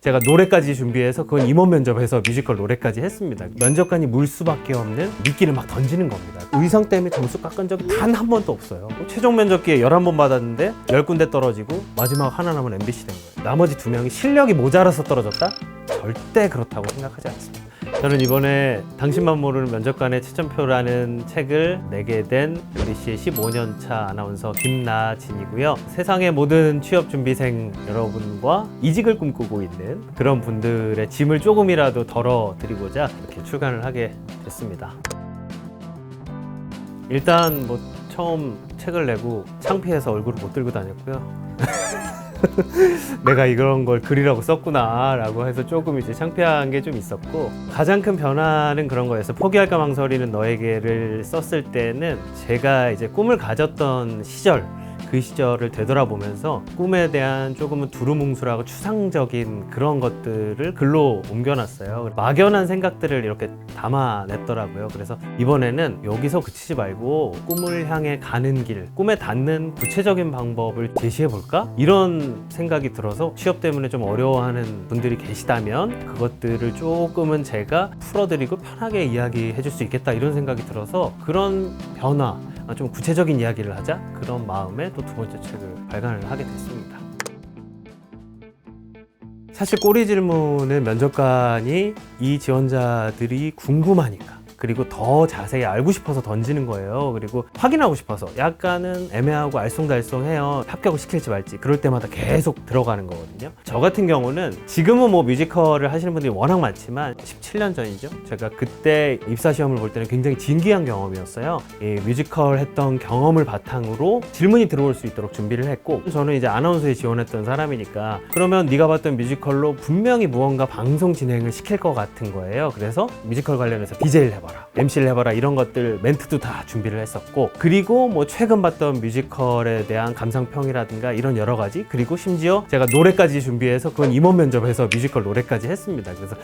제가 노래까지 준비해서 그건 임원 면접에서 뮤지컬 노래까지 했습니다. 면접관이 물 수밖에 없는 미끼를 막 던지는 겁니다. 의상 때문에 점수 깎은 적이 단 한 번도 없어요. 최종 면접기에 11번 받았는데 10군데 떨어지고 마지막 하나 남은 MBC 된 거예요. 나머지 2명이 실력이 모자라서 떨어졌다? 절대 그렇다고 생각하지 않습니다. 저는 이번에 당신만 모르는 면접관의 채점표라는 책을 내게 된 MBC의 15년차 아나운서 김나진이고요. 세상의 모든 취업준비생 여러분과 이직을 꿈꾸고 있는 그런 분들의 짐을 조금이라도 덜어드리고자 이렇게 출간을 하게 됐습니다. 일단 뭐 처음 책을 내고 창피해서 얼굴을 못 들고 다녔고요. 내가 이런 걸 글이라고 썼구나 라고 해서 조금 이제 창피한 게 좀 있었고, 가장 큰 변화는 그런 거였어요. 포기할까 망설이는 너에게를 썼을 때는 제가 이제 꿈을 가졌던 시절, 그 시절을 되돌아보면서 꿈에 대한 조금은 두루뭉술하고 추상적인 그런 것들을 글로 옮겨놨어요. 막연한 생각들을 이렇게 담아냈더라고요. 그래서 이번에는 여기서 그치지 말고 꿈을 향해 가는 길, 꿈에 닿는 구체적인 방법을 제시해볼까? 이런 생각이 들어서 취업 때문에 좀 어려워하는 분들이 계시다면 그것들을 조금은 제가 풀어드리고 편하게 이야기해줄 수 있겠다, 이런 생각이 들어서 그런 변화, 좀 구체적인 이야기를 하자, 그런 마음에 또 두 번째 책을 발간을 하게 됐습니다. 사실 꼬리 질문은 면접관이 이 지원자들이 궁금하니까, 그리고 더 자세히 알고 싶어서 던지는 거예요. 그리고 확인하고 싶어서, 약간은 애매하고 알쏭달쏭해요. 합격을 시킬지 말지. 그럴 때마다 계속 들어가는 거거든요. 저 같은 경우는 지금은 뭐 뮤지컬을 하시는 분들이 워낙 많지만 17년 전이죠. 제가 그때 입사 시험을 볼 때는 굉장히 진기한 경험이었어요. 이 뮤지컬 했던 경험을 바탕으로 질문이 들어올 수 있도록 준비를 했고, 저는 이제 아나운서에 지원했던 사람이니까 그러면 네가 봤던 뮤지컬로 분명히 무언가 방송 진행을 시킬 것 같은 거예요. 그래서 뮤지컬 관련해서 DJ를 해봐, MC를 해봐라, 이런 것들 멘트도 다 준비를 했었고, 그리고 뭐 최근 봤던 뮤지컬에 대한 감상평이라든가 이런 여러 가지, 그리고 심지어 제가 노래까지 준비해서 그건 임원 면접에서 뮤지컬 노래까지 했습니다. 그래서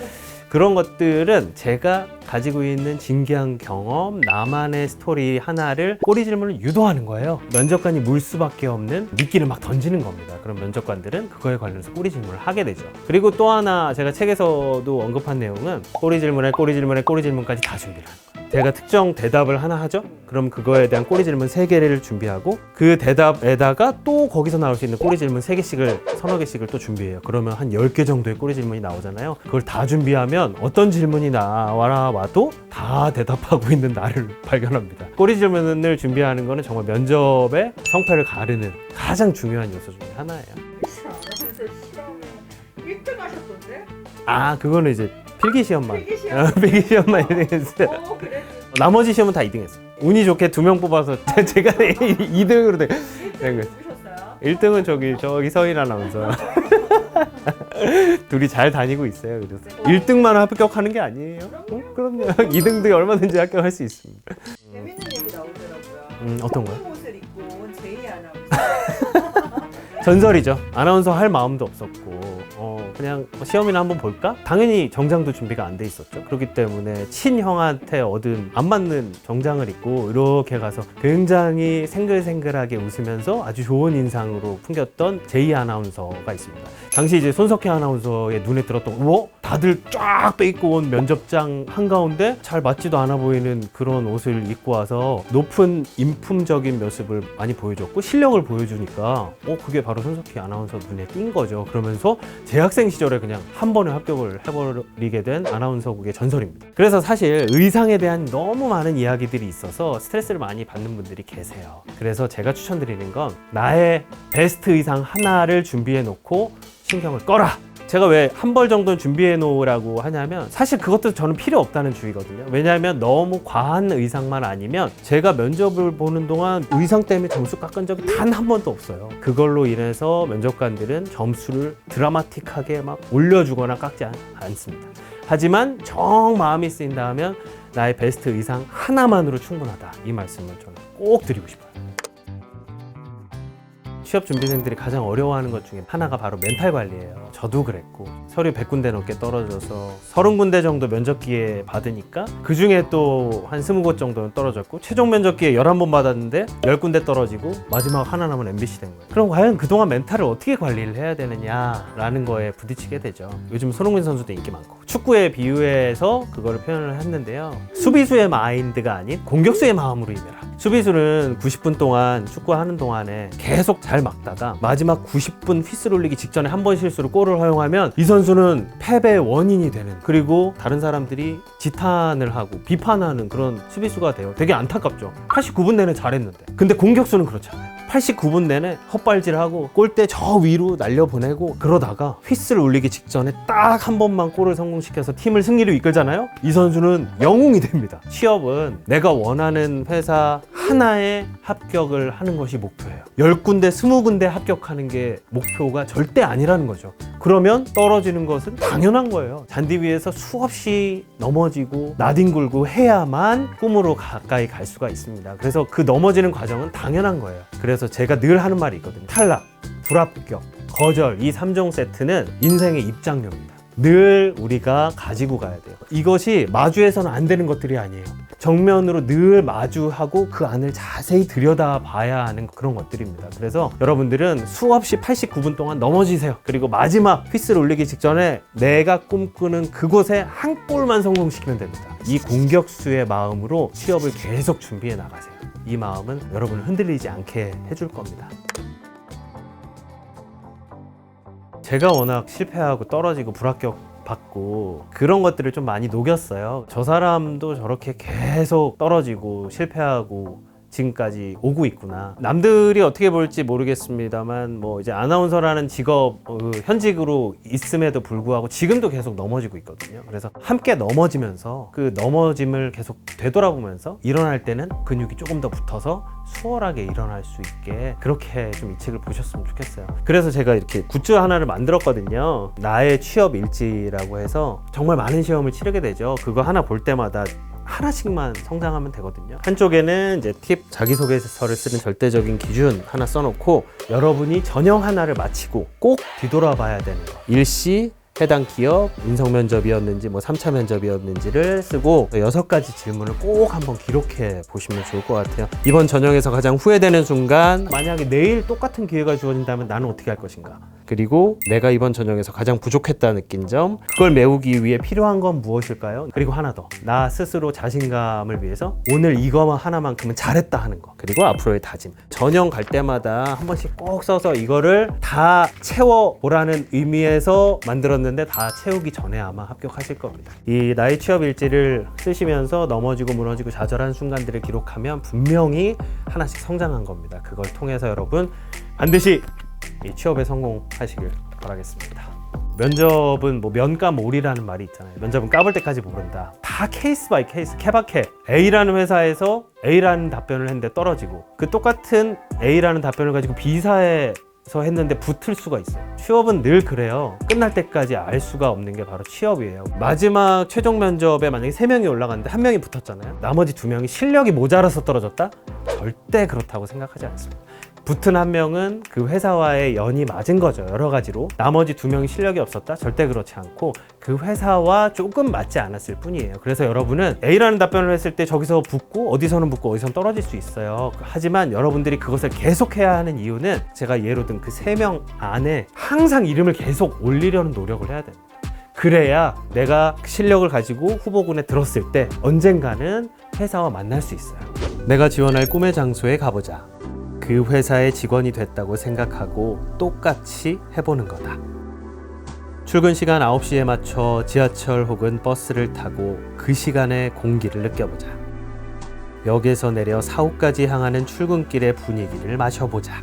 그런 것들은 제가 가지고 있는 진기한 경험, 나만의 스토리 하나를 꼬리 질문을 유도하는 거예요. 면접관이 물 수밖에 없는 미끼를 막 던지는 겁니다. 그럼 면접관들은 그거에 관련해서 꼬리 질문을 하게 되죠. 그리고 또 하나 제가 책에서도 언급한 내용은 꼬리 질문에 꼬리 질문에 꼬리 질문까지 다 준비를 하는 거예요. 제가 특정 대답을 하나 하죠? 그럼 그거에 대한 꼬리 질문 3개를 준비하고, 그 대답에다가 또 거기서 나올 수 있는 꼬리 질문 3개씩을, 서너 개씩을 또 준비해요. 그러면 한 10개 정도의 꼬리 질문이 나오잖아요. 그걸 다 준비하면 어떤 질문이 나와도 다 대답하고 있는 나를 발견합니다. 꼬리 질문을 준비하는 거는 정말 면접의 성패를 가르는 가장 중요한 요소 중에 하나예요. 시험 1등 하셨던데? 아, 그거는 이제 필기시험만. 필기시험? 필기시험만 1등했어요. 그래? 나머지 시험은 다 2등했어요. 운이 좋게 2명 뽑아서 제가 2등으로 된 거예요. 누구셨어요? 1등은 저기 서인 아나운서. 둘이 잘 다니고 있어요. 그래서 1등만 합격하는 게 아니에요. 그럼요. 2등도 얼마든지 합격할 수 있습니다. 재밌는 얘기 나오더라고요. 어떤 거요? 옷을 입고 온 제이 아나운서. 전설이죠. 아나운서 할 마음도 없었고, 그냥 시험이나 한번 볼까? 당연히 정장도 준비가 안 돼 있었죠. 그렇기 때문에 친형한테 얻은 안 맞는 정장을 입고 이렇게 가서 굉장히 생글생글하게 웃으면서 아주 좋은 인상으로 풍겼던 제이 아나운서가 있습니다. 당시 이제 손석희 아나운서의 눈에 들었던, 우와? 다들 쫙 빼입고 온 면접장 한가운데 잘 맞지도 않아 보이는 그런 옷을 입고 와서 높은 인품적인 모습을 많이 보여줬고, 실력을 보여주니까 그게 바로 손석희 아나운서 눈에 띈 거죠. 그러면서 재학생 시절에 그냥 한 번에 합격을 해버리게 된 아나운서국의 전설입니다. 그래서 사실 의상에 대한 너무 많은 이야기들이 있어서 스트레스를 많이 받는 분들이 계세요. 그래서 제가 추천드리는 건 나의 베스트 의상 하나를 준비해 놓고 신경을 꺼라! 제가 왜 한 벌 정도는 준비해 놓으라고 하냐면, 사실 그것도 저는 필요 없다는 주의거든요. 왜냐하면 너무 과한 의상만 아니면, 제가 면접을 보는 동안 의상 때문에 점수 깎은 적이 단 한 번도 없어요. 그걸로 인해서 면접관들은 점수를 드라마틱하게 막 올려주거나 깎지 않습니다. 하지만 정 마음이 쓰인다 하면 나의 베스트 의상 하나만으로 충분하다, 이 말씀을 저는 꼭 드리고 싶어요. 취업 준비생들이 가장 어려워하는 것 중에 하나가 바로 멘탈 관리예요. 저도 그랬고 서류 100군데 넘게 떨어져서 30군데 정도 면접 기회 받으니까 그 중에 또 한 20곳 정도는 떨어졌고 최종 면접 기회 11번 받았는데 10군데 떨어지고 마지막 하나 남은 MBC 된 거예요. 그럼 과연 그동안 멘탈을 어떻게 관리를 해야 되느냐라는 거에 부딪히게 되죠. 요즘 손흥민 선수도 인기 많고 축구에 비유해서 그거를 표현을 했는데요. 수비수의 마인드가 아닌 공격수의 마음으로 임해라. 수비수는 90분 동안 축구하는 동안에 계속 잘 막다가 마지막 90분 휘슬 올리기 직전에 한 번 실수로 골을 허용하면 이 선수는 패배의 원인이 되는, 그리고 다른 사람들이 지탄을 하고 비판하는 그런 수비수가 돼요. 되게 안타깝죠. 89분 내내 잘했는데. 근데 공격수는 그렇지 않아요. 89분 내내 헛발질하고 골대 저 위로 날려보내고 그러다가 휘슬 올리기 직전에 딱 한 번만 골을 성공시켜서 팀을 승리로 이끌잖아요. 이 선수는 영웅이 됩니다. 취업은 내가 원하는 회사 하나에 합격을 하는 것이 목표예요. 10군데, 20군데 합격하는 게 목표가 절대 아니라는 거죠. 그러면 떨어지는 것은 당연한 거예요. 잔디 위에서 수없이 넘어지고 나뒹굴고 해야만 꿈으로 가까이 갈 수가 있습니다. 그래서 그 넘어지는 과정은 당연한 거예요. 그래서 제가 늘 하는 말이 있거든요. 탈락, 불합격, 거절, 이 3종 세트는 인생의 입장료입니다. 늘 우리가 가지고 가야 돼요. 이것이 마주해서는 안 되는 것들이 아니에요. 정면으로 늘 마주하고 그 안을 자세히 들여다봐야 하는 그런 것들입니다. 그래서 여러분들은 수없이 89분 동안 넘어지세요. 그리고 마지막 휘슬 올리기 직전에 내가 꿈꾸는 그곳에 한 골만 성공시키면 됩니다. 이 공격수의 마음으로 취업을 계속 준비해 나가세요. 이 마음은 여러분을 흔들리지 않게 해줄 겁니다. 제가 워낙 실패하고 떨어지고 불합격 받고 그런 것들을 좀 많이 녹였어요. 저 사람도 저렇게 계속 떨어지고 실패하고 지금까지 오고 있구나. 남들이 어떻게 볼지 모르겠습니다만 뭐 이제 아나운서라는 직업 현직으로 있음에도 불구하고 지금도 계속 넘어지고 있거든요. 그래서 함께 넘어지면서 그 넘어짐을 계속 되돌아보면서 일어날 때는 근육이 조금 더 붙어서 수월하게 일어날 수 있게 그렇게 좀 이 책을 보셨으면 좋겠어요. 그래서 제가 이렇게 굿즈 하나를 만들었거든요. 나의 취업 일지라고 해서 정말 많은 시험을 치르게 되죠. 그거 하나 볼 때마다 하나씩만 성장하면 되거든요. 한쪽에는 이제 팁 자기소개서를 쓰는 절대적인 기준 하나 써놓고 여러분이 전형 하나를 마치고 꼭 뒤돌아봐야 되는 거. 일시 해당 기업 인성 면접이었는지 뭐 3차 면접이었는지를 쓰고 6가지 질문을 꼭 한번 기록해 보시면 좋을 것 같아요. 이번 전형에서 가장 후회되는 순간, 만약에 내일 똑같은 기회가 주어진다면 나는 어떻게 할 것인가, 그리고 내가 이번 전형에서 가장 부족했다 느낀 점, 그걸 메우기 위해 필요한 건 무엇일까요? 그리고 하나 더, 나 스스로 자신감을 위해서 오늘 이거 하나만큼은 잘했다 하는 거, 그리고 앞으로의 다짐. 전형 갈 때마다 한 번씩 꼭 써서 이거를 다 채워보라는 의미에서 만들었는데 다 채우기 전에 아마 합격하실 겁니다. 이 나의 취업 일지를 쓰시면서 넘어지고 무너지고 좌절한 순간들을 기록하면 분명히 하나씩 성장한 겁니다. 그걸 통해서 여러분 반드시 이 취업에 성공하시길 바라겠습니다. 면접은 뭐 면가몰이라는 말이 있잖아요. 면접은 까볼 때까지 모른다. 다 케이스 바이 케이스, 케바케. A라는 회사에서 A라는 답변을 했는데 떨어지고 그 똑같은 A라는 답변을 가지고 B사에서 했는데 붙을 수가 있어요. 취업은 늘 그래요. 끝날 때까지 알 수가 없는 게 바로 취업이에요. 마지막 최종 면접에 만약에 3명이 올라갔는데 1명이 붙었잖아요. 나머지 2명이 실력이 모자라서 떨어졌다? 절대 그렇다고 생각하지 않습니다. 붙은 1명은 그 회사와의 연이 맞은 거죠. 여러 가지로. 나머지 2명이 실력이 없었다? 절대 그렇지 않고 그 회사와 조금 맞지 않았을 뿐이에요. 그래서 여러분은 A라는 답변을 했을 때 저기서 붙고 어디서는 붙고 어디서는 떨어질 수 있어요. 하지만 여러분들이 그것을 계속해야 하는 이유는 제가 예로 든 그 3명 안에 항상 이름을 계속 올리려는 노력을 해야 됩니다. 그래야 내가 실력을 가지고 후보군에 들었을 때 언젠가는 회사와 만날 수 있어요. 내가 지원할 꿈의 장소에 가보자. 그 회사의 직원이 됐다고 생각하고 똑같이 해보는 거다. 출근 시간 9시에 맞춰 지하철 혹은 버스를 타고 그 시간의 공기를 느껴보자. 역에서 내려 사옥까지 향하는 출근길의 분위기를 마셔보자.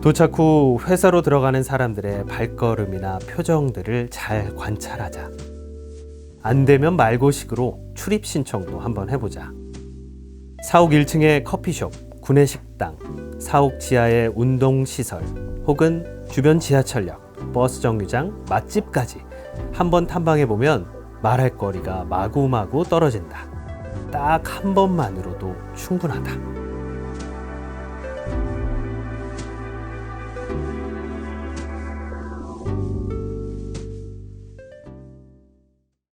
도착 후 회사로 들어가는 사람들의 발걸음이나 표정들을 잘 관찰하자. 안 되면 말고식으로 출입 신청도 한번 해보자. 사옥 1층의 커피숍, 구내식당, 사옥 지하의 운동시설, 혹은 주변 지하철역, 버스 정류장, 맛집까지 한번 탐방해보면 말할 거리가 마구마구 떨어진다. 딱 한 번만으로도 충분하다.